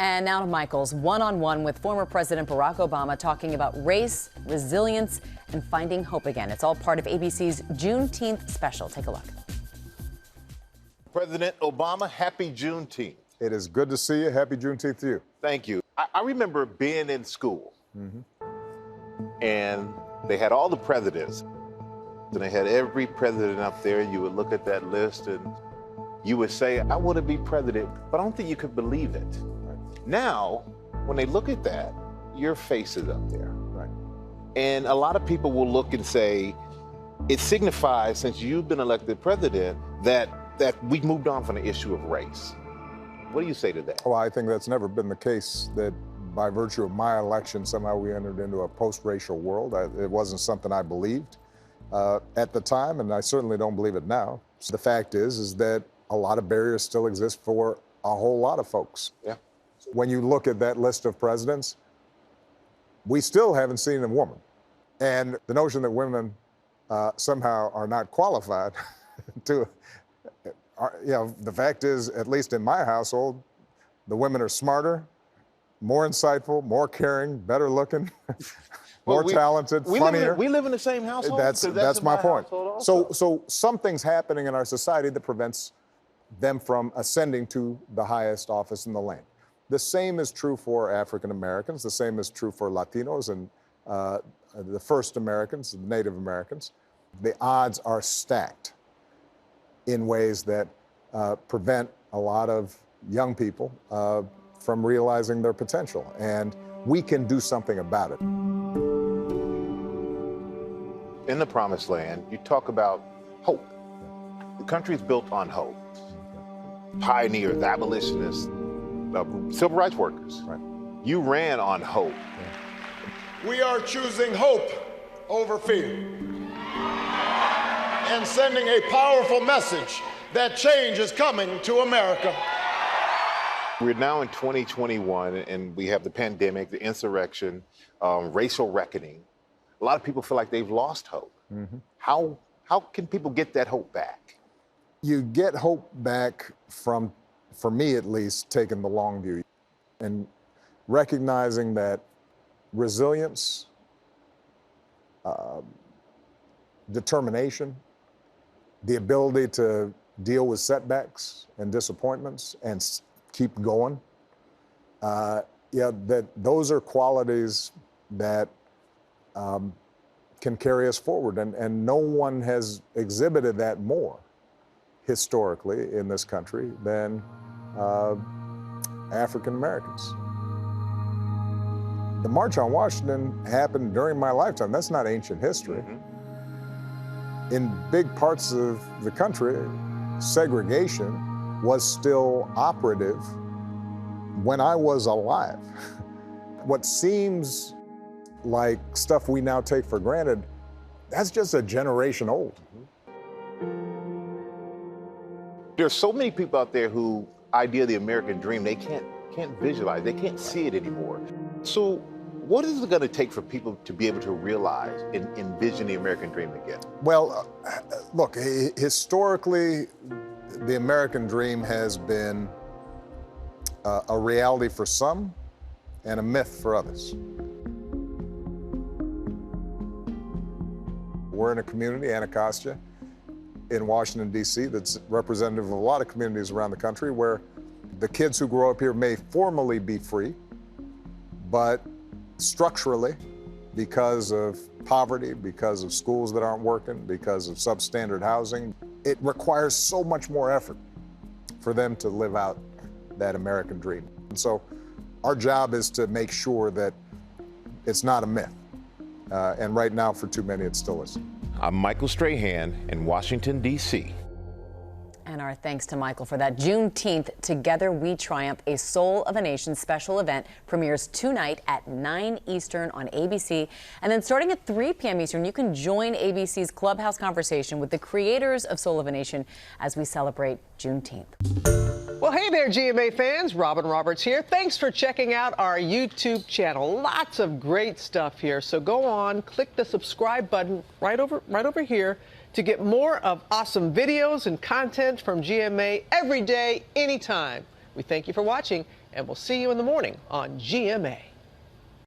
And now to Michael's one-on-one with former President Barack Obama, talking about race, resilience, and finding hope again. It's all part of ABC's Juneteenth special. Take a look. President Obama, happy Juneteenth. It is good to see you. Happy Juneteenth to you. Thank you. I remember being in school, and they had all the presidents, and they had every president up there, and you would look at that list, and you would say, I want to be president, but I don't think you could believe it. Now, when they look at that, your face is up there. Right. And a lot of people will look and say, it signifies, since you've been elected president, that we've moved on from the issue of race. What do you say to that? Well, I think that's never been the case, that by virtue of my election, somehow we entered into a post-racial world. It wasn't something I believed at the time, and I certainly don't believe it now. So the fact is that a lot of barriers still exist for a whole lot of folks. Yeah. When you look at that list of presidents, we still haven't seen a woman. And the notion that women somehow are not qualified to, the fact is, at least in my household, the women are smarter, more insightful, more caring, better looking, more talented, funnier. We live in the same household? That's my point. So something's happening in our society that prevents them from ascending to the highest office in the land. The same is true for African Americans. The same is true for Latinos and the first Americans, the Native Americans. The odds are stacked in ways that prevent a lot of young people from realizing their potential. And we can do something about it. In the Promised Land, you talk about hope. The country's built on hope. Pioneers, abolitionists, civil rights workers. Right. You ran on hope. We are choosing hope over fear and sending a powerful message that change is coming to America. We're now in 2021, and we have the pandemic, the insurrection, racial reckoning. A lot of people feel like they've lost hope. How can people get that hope back? You get hope back from, for me at least, taking the long view and recognizing that resilience, determination, the ability to deal with setbacks and disappointments and keep going, that those are qualities that can carry us forward. And no one has exhibited that more historically in this country than African Americans. The March on Washington happened during my lifetime. That's not ancient history. In big parts of the country, segregation was still operative when I was alive. What seems like stuff we now take for granted, that's just a generation old. There's so many people out there who idea the American dream, they can't visualize, they can't see it anymore. So what is it going to take for people to be able to realize and envision the American dream again? Well, look, historically, the American dream has been a reality for some and a myth for others. We're in a community, Anacostia, in Washington, D.C., that's representative of a lot of communities around the country where the kids who grow up here may formally be free, but structurally, because of poverty, because of schools that aren't working, because of substandard housing, it requires so much more effort for them to live out that American dream. And so our job is to make sure that it's not a myth. And right now, for too many, it still is. I'm Michael Strahan in Washington, D.C. And our thanks to Michael for that. Juneteenth, Together We Triumph, a Soul of a Nation special event, premieres tonight at 9 Eastern on ABC. And then starting at 3 p.m. Eastern, you can join ABC's Clubhouse conversation with the creators of Soul of a Nation as we celebrate Juneteenth. Well, hey there, GMA fans. Robin Roberts here. Thanks for checking out our YouTube channel. Lots of great stuff here. So go on, click the subscribe button right over here to get more of awesome videos and content from GMA every day, anytime. We thank you for watching and we'll see you in the morning on GMA.